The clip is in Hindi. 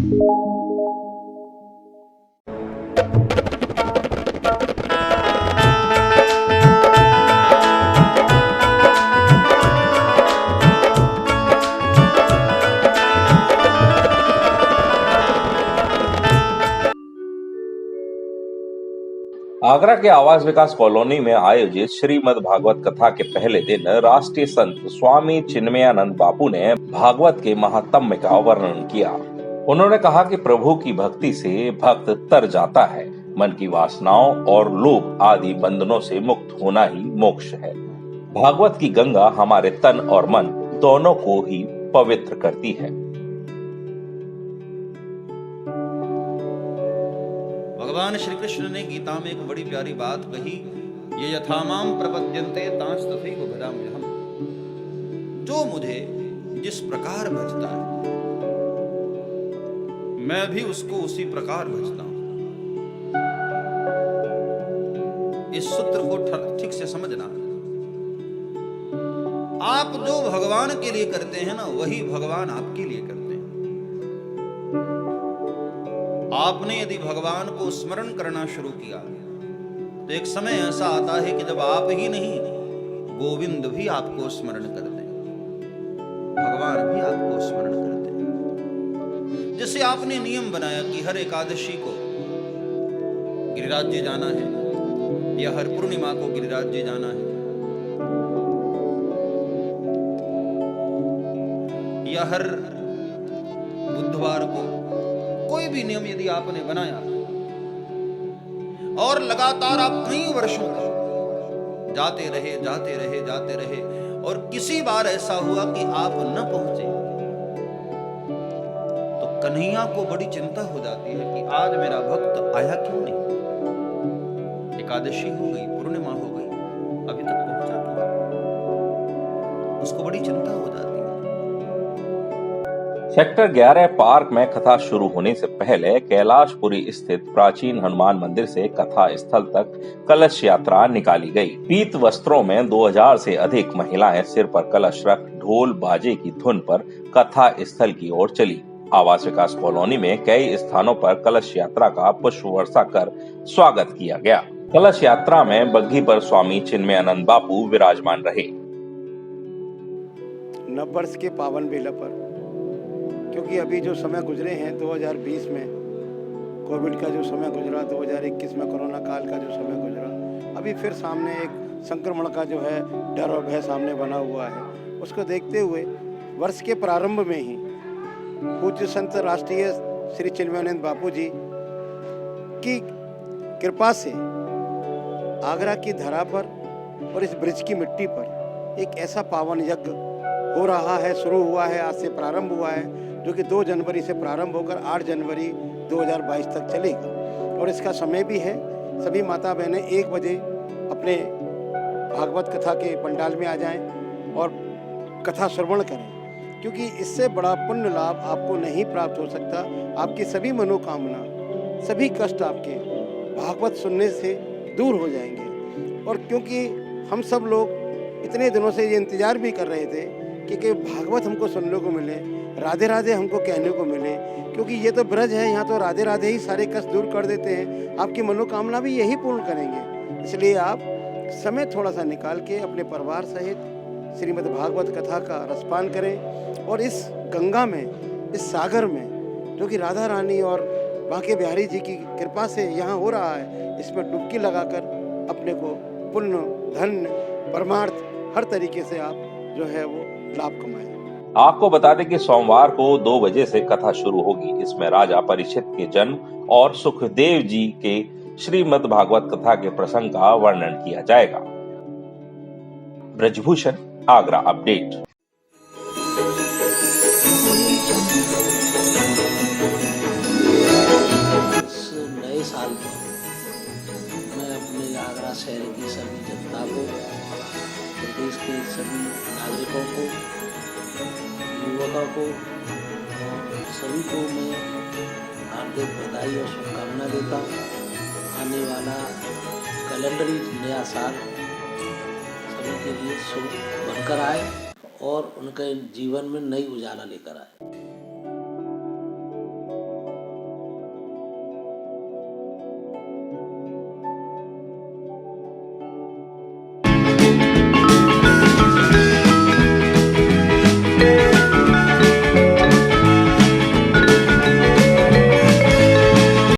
आगरा के आवास विकास कॉलोनी में आयोजित श्रीमद् भागवत कथा के पहले दिन राष्ट्रीय संत स्वामी चिन्मयानंद बापू ने भागवत के महात्म्य का वर्णन किया। उन्होंने कहा कि प्रभु की भक्ति से भक्त तर जाता है। मन की वासनाओं और लोभ आदि बंधनों से मुक्त होना ही मोक्ष है। भागवत की गंगा हमारे तन और मन दोनों को ही पवित्र करती है। भगवान श्री कृष्ण ने गीता में एक बड़ी प्यारी बात कही, ये यथामाम प्रपद्यन्ते तांस तथैव भजाम्यहम्। जो मुझे जिस प्रकार भजता है मैं भी उसको उसी प्रकार भजता हूं। इस सूत्र को ठीक से समझना। आप जो भगवान के लिए करते हैं ना, वही भगवान आपके लिए करते हैं। आपने यदि भगवान को स्मरण करना शुरू किया तो एक समय ऐसा आता है कि जब आप ही नहीं, गोविंद भी आपको स्मरण करते हैं, भगवान भी आपको स्मरण करते हैं। जैसे आपने नियम बनाया कि हर एकादशी को गिरिराज्य जाना है या हर पूर्णिमा को गिरिराज्य जाना है या हर बुधवार को, कोई भी नियम यदि आपने बनाया और लगातार आप कई वर्षों तक जाते रहे और किसी बार ऐसा हुआ कि आप न पहुंचे तो कन्हैया को बड़ी चिंता हो जाती है कि आज मेरा भक्त आया क्यों नहीं। एकादशी हो गई, पूर्णिमा हो गई, अभी तक पहुंचा क्यों, उसको बड़ी चिंता हो जाती है। सेक्टर 11 पार्क में कथा शुरू होने से पहले कैलाशपुरी स्थित प्राचीन हनुमान मंदिर से कथा स्थल तक कलश यात्रा निकाली गई। पीत वस्त्रों में 2000 से अधिक महिलाएं सिर पर कलश रख ढोल बाजे की धुन पर कथा स्थल की ओर चली। आवास विकास कॉलोनी में कई स्थानों पर कलश यात्रा का पुष्प वर्षा कर स्वागत किया गया। कलश यात्रा में बग्घी पर स्वामी चिन्मयानंद बापू विराजमान रहे। नववर्ष के पावन बेला पर, क्योंकि अभी जो समय गुजरे हैं 2020 में कोविड का जो समय गुजरा, 2021 में कोरोना काल का जो समय गुजरा, अभी फिर सामने एक संक्रमण का जो है डर और भय सामने बना हुआ है। उसको देखते हुए वर्ष के प्रारंभ में ही पूज्य संत राष्ट्रीय श्री चिन्मयानंद बापू जी की कृपा से आगरा की धरा पर और इस ब्रिज की मिट्टी पर एक ऐसा पावन यज्ञ हो रहा है, शुरू हुआ है, आज से प्रारंभ हुआ है, जो कि 2 जनवरी से प्रारंभ होकर 8 जनवरी 2022 तक चलेगा। और इसका समय भी है, सभी माता बहनें 1 बजे अपने भागवत कथा के पंडाल में आ जाएं और कथा श्रवण करें, क्योंकि इससे बड़ा पुण्य लाभ आपको नहीं प्राप्त हो सकता। आपकी सभी मनोकामना, सभी कष्ट आपके भागवत सुनने से दूर हो जाएंगे। और क्योंकि हम सब लोग इतने दिनों से ये इंतजार भी कर रहे थे कि भागवत हमको सुनने को मिले, राधे राधे हमको कहने को मिले, क्योंकि ये तो ब्रज है, यहाँ तो राधे राधे ही सारे कष्ट दूर कर देते हैं। आपकी मनोकामना भी यही पूर्ण करेंगे। इसलिए आप समय थोड़ा सा निकाल के अपने परिवार सहित श्रीमद् भागवत कथा का रसपान करें और इस गंगा में, इस सागर में, जो कि राधा रानी और बांके बिहारी जी की कृपा से यहाँ हो रहा है, इसमें डुबकी लगाकर अपने को पुण्य, धन्य, परमार्थ हर तरीके से आप जो है वो लाभ कमाएं। आपको बता दें कि सोमवार को 2 बजे से कथा शुरू होगी। इसमें राजा परीक्षित के जन्म और सुखदेव जी के श्रीमद् भागवत कथा के प्रसंग का वर्णन किया जाएगा। ब्रजभूषण, आगरा अपडेट। इस नए साल में मैं अपने आगरा शहर की सभी जनता को, प्रदेश के सभी नागरिकों को, युवकों को और सभी को मैं हार्दिक बधाई और शुभकामना देता हूँ। आने वाला कैलेंडरी नया साल सभी के लिए शुभ बनकर आए और उनके जीवन में नई उजाला लेकर आए।